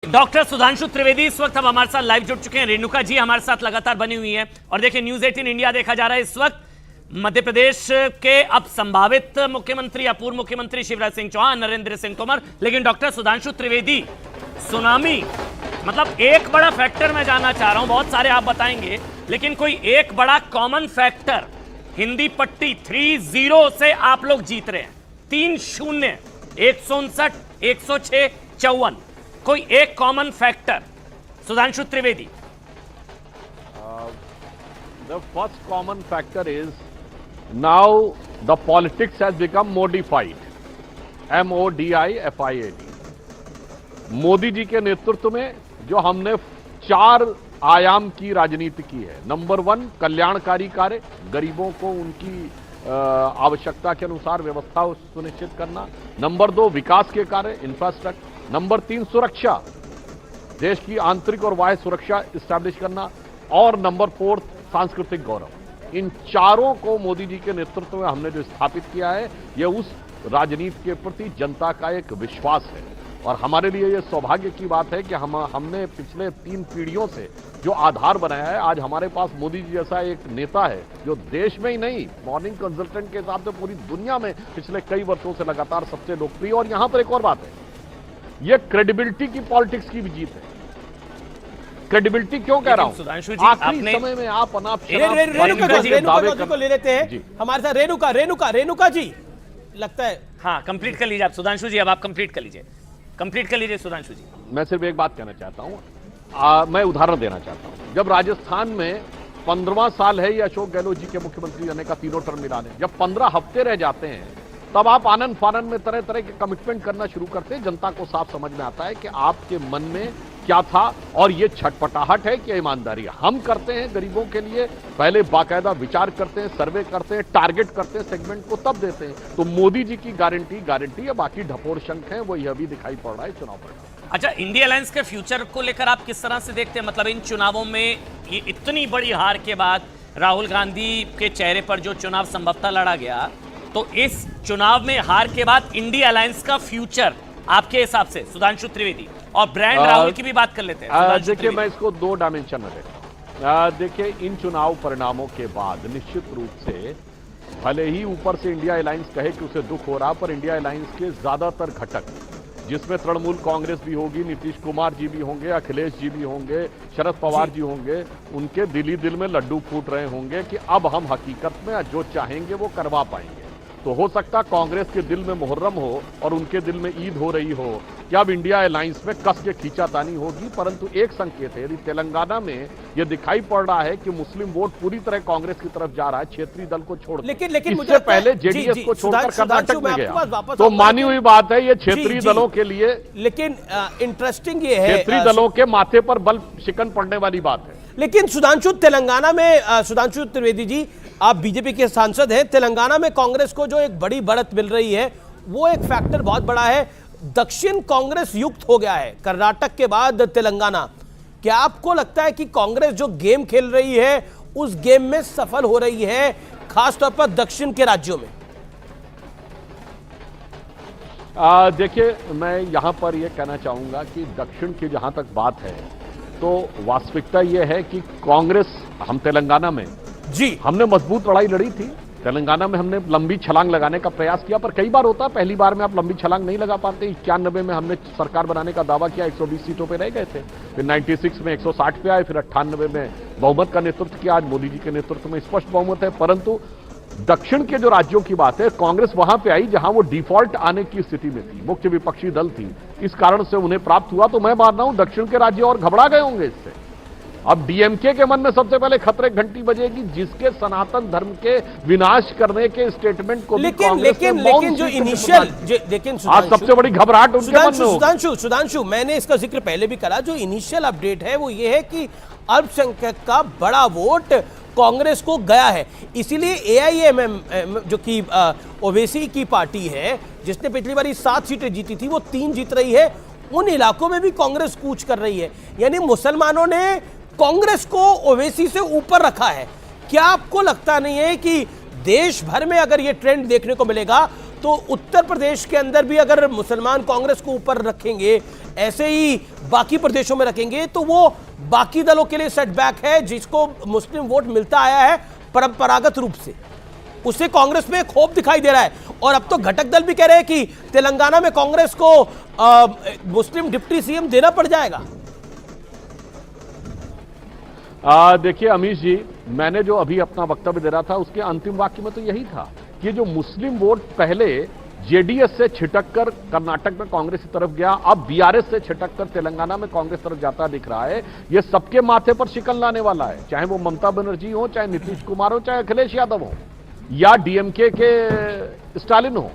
Doctor Sudhanshu Trivedi इस वक्त अब हमारे साथ लाइव जुड़ चुके हैं। रेणुका जी हमारे साथ लगातार बनी हुई है और देखिए न्यूज 18 इंडिया देखा जा रहा है इस वक्त। मध्य प्रदेश के अब संभावित मुख्यमंत्री या पूर्व मुख्यमंत्री शिवराज सिंह चौहान, नरेंद्र सिंह तोमर, लेकिन डॉक्टर सुधांशु त्रिवेदी सुनामी मतलब एक बड़ा फैक्टर मैं जानना चाह रहा हूं। बहुत सारे आप बताएंगे लेकिन कोई एक बड़ा कॉमन फैक्टर, हिंदी पट्टी 3-0 से आप लोग जीत रहे हैं। 3-0, 159, 106, 54, कोई एक common factor Sudhanshu Trivedi. The first common factor is now the politics has become modified. MODIFIED. Modi ji के नेतृत्व में जो हमने 4 आयाम की राजनीति की है। नंबर 1 कल्याणकारी कार्य, गरीबों को उनकी आवश्यकता के अनुसार व्यवस्था सुनिश्चित करना। नंबर 2 विकास के कार्य, इंफ्रास्ट्रक्चर। नंबर 3 सुरक्षा, देश की आंतरिक और बाह्य सुरक्षा स्टैब्लिश करना। और नंबर 4 सांस्कृतिक गौरव। इन चारों को मोदी जी के नेतृत्व में हमने जो स्थापित किया है, यह उस राजनीति के प्रति जनता का एक विश्वास है। और हमारे लिए यह सौभाग्य की बात है कि हमने पिछले 3 पीढ़ियों से जो आधार बनाया है, आज हमारे पास मोदी जी जैसा एक नेता है जो देश में ही नहीं, मॉर्निंग कंसल्टेंट के हिसाब से पूरी दुनिया में पिछले कई वर्षों से लगातार सबसे लोकप्रिय। और यहां पर एक और बात है, यह क्रेडिबिलिटी की पॉलिटिक्स की भी जीत है। क्रेडिबिलिटी क्यों कह रहा हूं? सुधांशु जी आखिरी समय में आप अनाप रेणुका को ले लेते हैं हमारे साथ। रेणुका जी लगता है। हाँ, कंप्लीट कर लीजिए आप सुधांशु जी। अब आप कंप्लीट कर लीजिए सुधांशु जी। मैं सिर्फ एक बात कहना चाहता हूं, मैं उदाहरण देना चाहता हूं। जब राजस्थान में 15वां साल है ये अशोक गहलोत जी के मुख्यमंत्री रहने का, 3 टर्म मिला है, जब 15 हफ्ते रह जाते हैं तब आप आनंद फानंद में तरह तरह के कमिटमेंट करना शुरू करते हैं। जनता को साफ समझ में आता है कि आपके मन में क्या था। और ये छटपटाहट है कि ईमानदारी हम करते हैं गरीबों के लिए, पहले बाकायदा विचार करते हैं, सर्वे करते हैं, टारगेट करते हैं, सेगमेंट को तब देते हैं। तो मोदी जी की गारंटी है, बाकी ढपोर शंख है वो यह भी दिखाई पड़ रहा है चुनाव परिणाम। अच्छा, इंडिया अलायंस के फ्यूचर को लेकर आप किस तरह से देखते हैं? मतलब इन चुनावों में ये इतनी बड़ी हार के बाद राहुल गांधी के चेहरे पर जो चुनाव संभवतः लड़ा गया, तो इस चुनाव में हार के बाद इंडिया अलायंस का फ्यूचर आपके हिसाब से सुधांशु त्रिवेदी, और ब्रांड राहुल की भी बात कर लेते हैं। देखिए, मैं इसको 2 डायमेंशन में देखता हूं। देखिए, इन चुनाव परिणामों के बाद निश्चित रूप से भले ही ऊपर से इंडिया अलायंस कहे कि उसे दुख हो रहा, पर इंडिया अलायंस के ज्यादातर घटक, जिसमें तृणमूल कांग्रेस भी होगी, नीतीश कुमार जी भी होंगे, अखिलेश जी भी होंगे, शरद पवार जी होंगे, उनके दिल में लड्डू फूट रहे होंगे कि अब हम हकीकत में जो चाहेंगे वो करवा पाएंगे। तो हो सकता कांग्रेस के दिल में मुहर्रम हो और उनके दिल में ईद हो रही हो कि अब इंडिया अलायंस में कस के खींचातानी होगी। परंतु एक संकेत है, यदि तेलंगाना में यह दिखाई पड़ रहा है कि मुस्लिम वोट पूरी तरह कांग्रेस की तरफ जा रहा है, क्षेत्रीय दल को छोड़, लेकिन इससे पहले जेडीएस को छोड़कर कर्नाटक में गया, तो मानी हुई बात है ये क्षेत्रीय दलों के लिए। लेकिन इंटरेस्टिंग ये है, क्षेत्रीय दलों के माथे पर बल शिकन पड़ने वाली बात है। लेकिन सुधांशु, तेलंगाना में सुधांशु त्रिवेदी जी, आप बीजेपी के सांसद हैं, तेलंगाना में कांग्रेस को जो एक बड़ी बढ़त मिल रही है वो एक फैक्टर बहुत बड़ा है। दक्षिण कांग्रेस युक्त हो गया है कर्नाटक के बाद तेलंगाना। क्या आपको लगता है कि कांग्रेस जो गेम खेल रही है उस गेम में सफल हो रही है, खासतौर पर दक्षिण के राज्यों में? देखिए, मैं यहां पर यह कहना चाहूंगा कि दक्षिण की जहां तक बात है तो वास्तविकता यह है कि कांग्रेस, हम तेलंगाना में हमने मजबूत लड़ाई लड़ी थी। तेलंगाना में हमने लंबी छलांग लगाने का प्रयास किया, पर कई बार होता है पहली बार में आप लंबी छलांग नहीं लगा पाते। 91 में हमने सरकार बनाने का दावा किया, 120 सीटों पे रह गए थे। फिर 96 में 160 पे आए, फिर 98 में बहुमत का नेतृत्व किया। आज मोदी जी के नेतृत्व में स्पष्ट बहुमत है। परंतु दक्षिण के जो राज्यों की बात है, कांग्रेस वहां पे आई जहां वो डिफॉल्ट आने की स्थिति में थी, मुख्य विपक्षी दल थी, इस कारण से उन्हें प्राप्त हुआ। तो मैं मान रहा हूं दक्षिण के राज्य और घबरा गए होंगे इससे। अब डीएमके के मन में सबसे पहले खतरे घंटी बजेगी, जिसके सनातन धर्म के विनाश करने के स्टेटमेंट को लेकिन जो इनिशियल, लेकिन आज सबसे बड़ी घबराहट उनके मन में हो। सुधांशु, मैंने इसका जिक्र पहले भी करा, जो इनिशियल अपडेट है वो ये है कि अल्पसंख्यक का बड़ा वोट कांग्रेस को गया है। इसीलिए एआईएमएम जो कि ओवैसी की पार्टी है, जिसने पिछली बार 7 सीटें जीती थी, वो 3 जीत रही है। उन इलाकों में भी कांग्रेस कूच कर रही है, यानी मुसलमानों ने कांग्रेस को ओवैसी से ऊपर रखा है। क्या आपको लगता नहीं है कि देश भर में अगर यह ट्रेंड देखने को मिलेगा तो उत्तर प्रदेश के अंदर भी अगर मुसलमान कांग्रेस को ऊपर रखेंगे, ऐसे ही बाकी प्रदेशों में रखेंगे, तो वो बाकी दलों के लिए सेटबैक है। जिसको मुस्लिम वोट मिलता आया है परंपरागत रूप से, उससे कांग्रेस में खौफ दिखाई दे रहा है। और अब तो घटक दल भी कह रहे हैं कि तेलंगाना में कांग्रेस को मुस्लिम डिप्टी सीएम देना पड़ जाएगा। देखिए अमीश जी, मैंने जो अभी अपना वक्तव्य दे रहा था उसके अंतिम वाक्य में तो यही था कि जो मुस्लिम वोट पहले जेडीएस से छिटक कर कर्नाटक में कांग्रेस की तरफ गया, अब बीआरएस से छिटक कर तेलंगाना में कांग्रेस तरफ जाता दिख रहा है। ये सबके माथे पर शिकन लाने वाला है, चाहे वो ममता बनर्जी हो, चाहे नीतीश कुमार हो, चाहे अखिलेश यादव हो, या डीएमके के स्टालिन हो।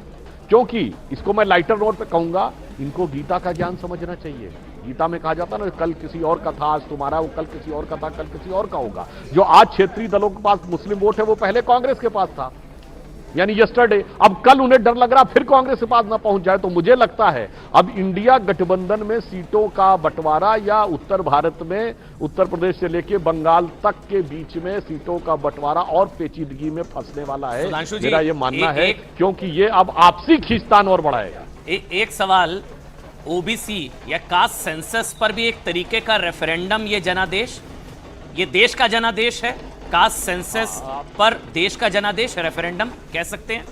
क्योंकि इसको मैं लाइटर नोट पे कहूंगा, इनको गीता का ज्ञान समझना चाहिए। गीता में कहा जाता ना, कल किसी और का था आज तुम्हारा, वो कल किसी और का था कल किसी और का होगा। जो आज क्षेत्रीय दलों के पास मुस्लिम वोट है वो पहले कांग्रेस के पास था, यानी यस्टरडे। अब कल उन्हें डर लग रहा फिर कांग्रेस के पास ना पहुंच जाए। तो मुझे लगता है अब इंडिया गठबंधन में सीटों का बंटवारा, या उत्तर भारत में उत्तर प्रदेश से लेकर बंगाल तक के बीच में सीटों का बंटवारा और पेचीदगी में फंसने वाला है, मेरा ये मानना है। क्योंकि ये अब आपसी खींचतान और बढ़ाएगा। एक सवाल, ओबीसी या कास्ट सेंसस पर भी एक तरीके का रेफरेंडम, ये जनादेश, ये देश का जनादेश है। कास्ट सेंसस पर देश का जनादेश रेफरेंडम कह सकते हैं।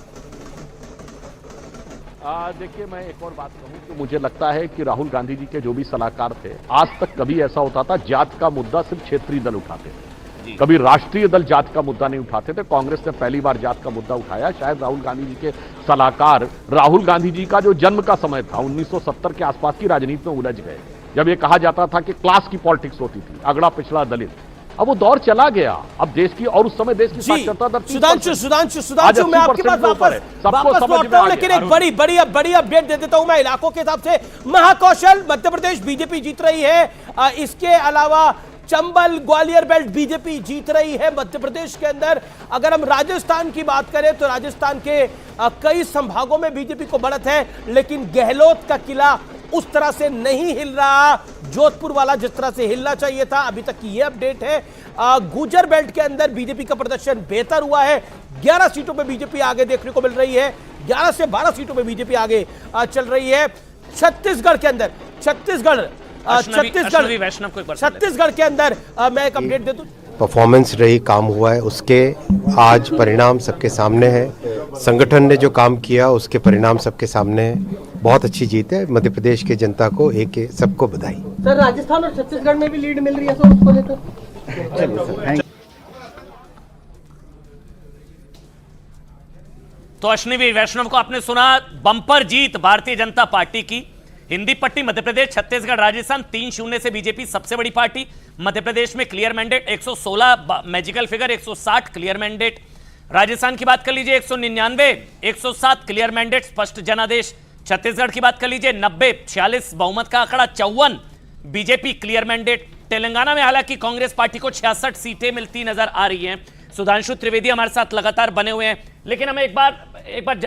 देखिए मैं एक और बात कहूं कि मुझे लगता है कि राहुल गांधी जी के जो भी सलाहकार थे, आज तक कभी ऐसा होता था जात का मुद्दा सिर्फ क्षेत्रीय दल उठाते थे, कभी राष्ट्रीय दल जात का मुद्दा नहीं उठाते थे। कांग्रेस ने पहली बार जात का मुद्दा उठाया। शायद राहुल गांधी जी के सलाहकार राहुल गांधी जी का जो जन्म का समय था 1970 के आसपास की राजनीति में उलझ गए, जब यह कहा जाता था कि क्लास की पॉलिटिक्स होती थी, अगड़ा पिछड़ा दलित। अब वो दौर चला गया। अब देश की, और उस समय देश की साक्षरता दर सुधांशु मैं आपके पास वापस लौटता हूं, लेकिन एक बड़ी अपडेट दे देता हूं मैं इलाकों के हिसाब से। महाकौशल मध्य प्रदेश बीजेपी जीत रही है। इसके अलावा चंबल ग्वालियर बेल्ट बीजेपी जीत रही है मध्य प्रदेश के अंदर। अगर हम राजस्थान की बात करें तो राजस्थान के कई संभागों में बीजेपी को बढ़त है, लेकिन गहलोत का किला उस तरह से नहीं हिल रहा, जोधपुर वाला जिस तरह से हिलना चाहिए था। अभी तक की ये अपडेट है। गुर्जर बेल्ट के अंदर बीजेपी का प्रदर्शन बेहतर हुआ है। 11 सीटों पे बीजेपी आगे देखने को मिल रही है, 11 से 12 सीटों पे बीजेपी आगे चल रही है। छत्तीसगढ़ के अंदर, छत्तीसगढ़ के अंदर मैं एक अपडेट दे दूं। परफॉर्मेंस रही, काम हुआ है, उसके आज परिणाम सबके सामने है। संगठन ने जो काम किया उसके परिणाम सबके सामने है। बहुत अच्छी जीत है। मध्य प्रदेश की जनता को सबको बधाई। सर राजस्थान और छत्तीसगढ़ में भी लीड मिल रही है सर, उसको लेकर। तो अश्विनी वैष्णव को आपने सुना, बम्पर जीत भारतीय जनता पार्टी की। हिंदी पट्टी मध्य प्रदेश, छत्तीसगढ़, राजस्थान 3-0 से बीजेपी सबसे बड़ी पार्टी। मध्य प्रदेश में clear mandate 116 magical figure, 160 clear mandate. Rajasthan की बात कर लीजिए 199, 107 क्लियर मैंडेट स्पष्ट जनादेश। छत्तीसगढ़ की बात कर लीजिए 90, 46 बहुमत का आंकड़ा, 54 बीजेपी क्लियर मैंडेट। तेलंगाना में हालांकि कांग्रेस पार्टी को 66 सीटें मिलती नजर आ रही हैं। सुधांशु त्रिवेदी हमारे साथ लगातार बने हुए हैं, लेकिन हमें एक बार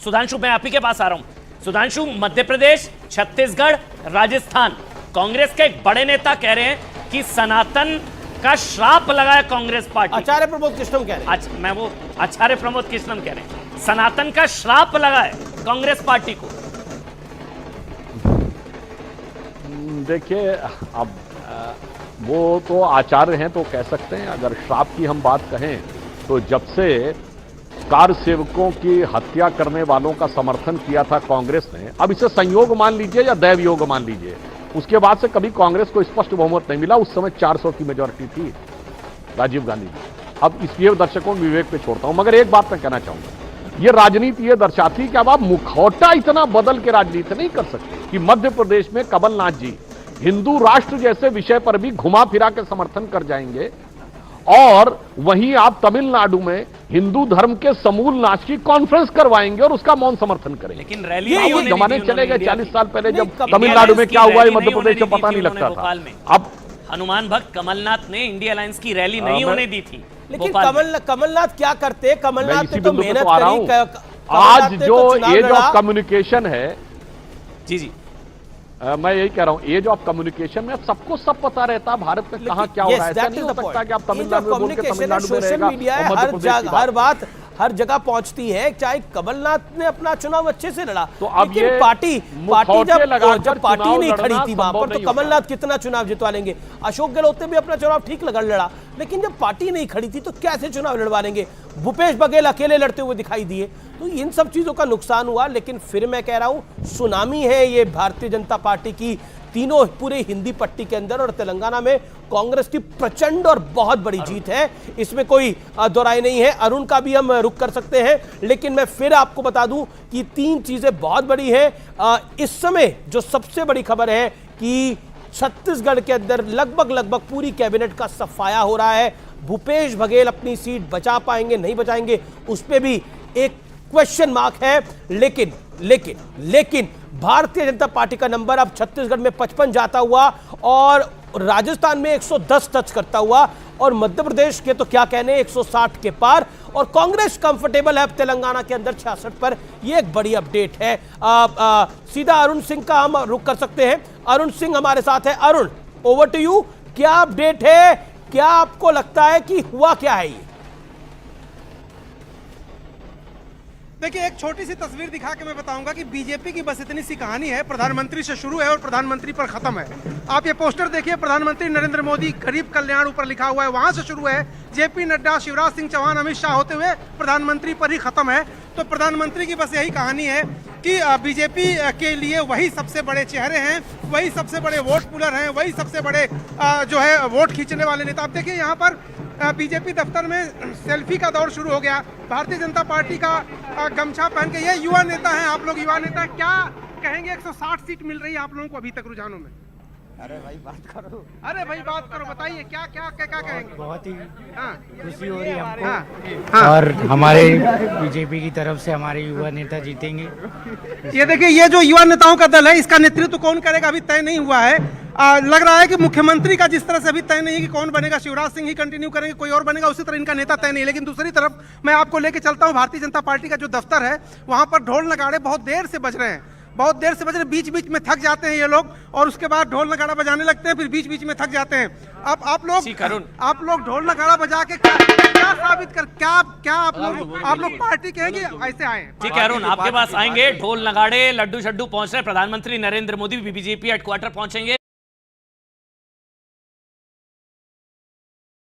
सुधांशु मैं आप ही के पास आ रहा हूं। सुधांशु, मध्य प्रदेश, छत्तीसगढ़, राजस्थान, कांग्रेस के एक बड़े नेता कह रहे हैं कि सनातन का श्राप लगा है कांग्रेस पार्टी। आचार्य प्रमोद कृष्णम कह रहे हैं। आचार्य प्रमोद कृष्णम कह रहे हैं सनातन का श्राप लगा है कांग्रेस पार्टी को। देखिए अब वो तो आचार्य हैं तो कह सकते हैं। अगर श्राप की हम बात कहें तो जब से कार सेवकों की हत्या करने वालों का समर्थन किया था कांग्रेस ने, अब इसे संयोग मान लीजिए या दैव योग मान लीजिए, उसके बाद से कभी कांग्रेस को स्पष्ट बहुमत नहीं मिला। उस समय 400 की मेजॉरिटी थी राजीव गांधी जी। अब इसलिए दर्शकों विवेक पे छोड़ता हूं, मगर एक बात मैं कहना चाहूंगा, ये राजनीति ये दर्शाती कि अब आप मुखौटा इतना बदल के राजनीति नहीं कर सकते कि मध्य प्रदेश में कमलनाथ जी हिंदू राष्ट्र जैसे विषय पर भी घुमा फिरा के समर्थन कर जाएंगे, और वहीं आप तमिलनाडु में हिंदू धर्म के समूल नाश की कॉन्फ्रेंस करवाएंगे और उसका मौन समर्थन करेंगे। लेकिन रैली जमाने चले गए 40 साल पहले जब तमिलनाडु में क्या हुआ मध्य प्रदेश में पता नहीं लगता था। अब हनुमान भक्त कमलनाथ ने इंडिया अलायंस की रैली नहीं होने दी थी। लेकिन कमलनाथ क्या करते? कमलनाथ ने तो मेहनत करी। आज जो एज ऑफ कम्युनिकेशन है, जी मैं यही कह रहा हूं, एज ऑफ कम्युनिकेशन में सबको सब पता रहता भारत में कहां क्या हो रहा है। ऐसा नहीं हो सकता कि आप तमिलनाडु में बोल के तमिलनाडु में रहेगा और मध्य प्रदेश की बात। हर जगह पहुंचती है। चाहे कमलनाथ ने अपना चुनाव अच्छे से लड़ा, तो अब लेकिन ये पार्टी मुखौटे लगाकर जब पार्टी चुनाव नहीं खड़ी लड़ना थी वहां पर, संभव तो नहीं होता। कमलनाथ कितना चुनाव जितवा लेंगे। अशोक गहलोत ने भी अपना चुनाव ठीक लड़ा, लेकिन जब पार्टी नहीं खड़ी थी तो कैसे चुनाव लड़वा लेंगे। भूपेश बघेल अकेले लड़ते हुए दिखाई दिए, तो इन सब चीजों का नुकसान हुआ। लेकिन फिर मैं कह रहा हूं, सुनामी है ये भारतीय जनता पार्टी की तीनों पूरे हिंदी पट्टी के अंदर, और तेलंगाना में कांग्रेस की प्रचंड और बहुत बड़ी जीत है, इसमें कोई दोराई नहीं है। अरुण का भी हम रुख कर सकते हैं, लेकिन मैं फिर आपको बता दूं कि तीन चीजें बहुत बड़ी हैं। इस समय जो सबसे बड़ी खबर है कि छत्तीसगढ़ के अंदर लगभग पूरी कैबिनेट का सफाया हो रहा है। भूपेश बघेल अपनी सीट बचा पाएंगे नहीं बचाएंगे, उस पर भी एक क्वेश्चन मार्क है। लेकिन भारतीय जनता पार्टी का नंबर अब छत्तीसगढ़ में 55 जाता हुआ और राजस्थान में 110 टच करता हुआ, और मध्य प्रदेश के तो क्या कहने 160 के पार, और कांग्रेस कंफर्टेबल है तेलंगाना के अंदर 66 पर। यह एक बड़ी अपडेट है। सीधा अरुण सिंह का हम रुख कर सकते हैं। अरुण सिंह हमारे साथ है। अरुण, ओवर टू यू, क्या अपडेट है? क्या आपको लगता है कि हुआ क्या है ये? देखिए, एक छोटी सी तस्वीर दिखा के मैं बताऊंगा कि बीजेपी की बस इतनी सी कहानी है, प्रधानमंत्री से शुरू है और प्रधानमंत्री पर खत्म है। आप ये पोस्टर देखिए, प्रधानमंत्री नरेंद्र मोदी गरीब कल्याण ऊपर लिखा हुआ है, वहां से शुरू है। जेपी नड्डा, शिवराज सिंह चौहान, अमित शाह होते हुए प्रधानमंत्री पर ही खत्म है। तो प्रधानमंत्री की बस यही कहानी है कि बीजेपी के लिए वही सबसे बड़े चेहरे हैं, वही सबसे बड़े वोट पुलर हैं, वही सबसे बड़े जो है वोट खींचने वाले नेता। आप देखिए यहाँ पर बीजेपी दफ्तर में सेल्फी का दौर शुरू हो गया। भारतीय जनता पार्टी का गमछा पहन के, ये युवा नेता हैं आप लोग, युवा नेता क्या कहेंगे? 160 सीट मिल रही है आप लोगों को अभी तक रुझानों में। अरे भाई बात करो, अरे भाई बात करो, बताइए क्या क्या क्या क्या कहेंगे? बहुत ही हाँ खुशी हो रही है हमको। हाँ। और हमारे बीजेपी की तरफ से हमारे युवा नेता जीतेंगे। ये देखिए, ये जो युवा नेताओं का दल है, इसका नेतृत्व कौन करेगा अभी तय नहीं हुआ है। लग रहा है कि मुख्यमंत्री का जिस तरह से अभी तय नहीं है कि कौन बनेगा, शिवराज सिंह ही कंटिन्यू करेंगे, कोई और बनेगा, उसी तरह इनका नेता तय नहीं है। लेकिन दूसरी तरफ मैं आपको लेके चलता हूँ, भारतीय जनता पार्टी का जो दफ्तर है, वहां पर ढोल नगाड़े बहुत देर से बज रहे हैं, बहुत देर से बज रहे। बीच बीच में थक जाते हैं ये लोग, और उसके बाद ढोल नगाड़ा बजाने लगते हैं, फिर बीच बीच में थक जाते हैं। अब आप लोग ढोल नगाड़ा बजा के क्या साबित कर, क्या आप लोग पार्टी के हैं कि ऐसे आए हैं? ठीक है अरुण, आपके पास आएंगे ढोल नगाड़े, लड्डू शड्डू पहुंच रहे। प्रधानमंत्री नरेंद्र मोदी भी बीजेपी हेडक्वार्टर पहुंचेंगे।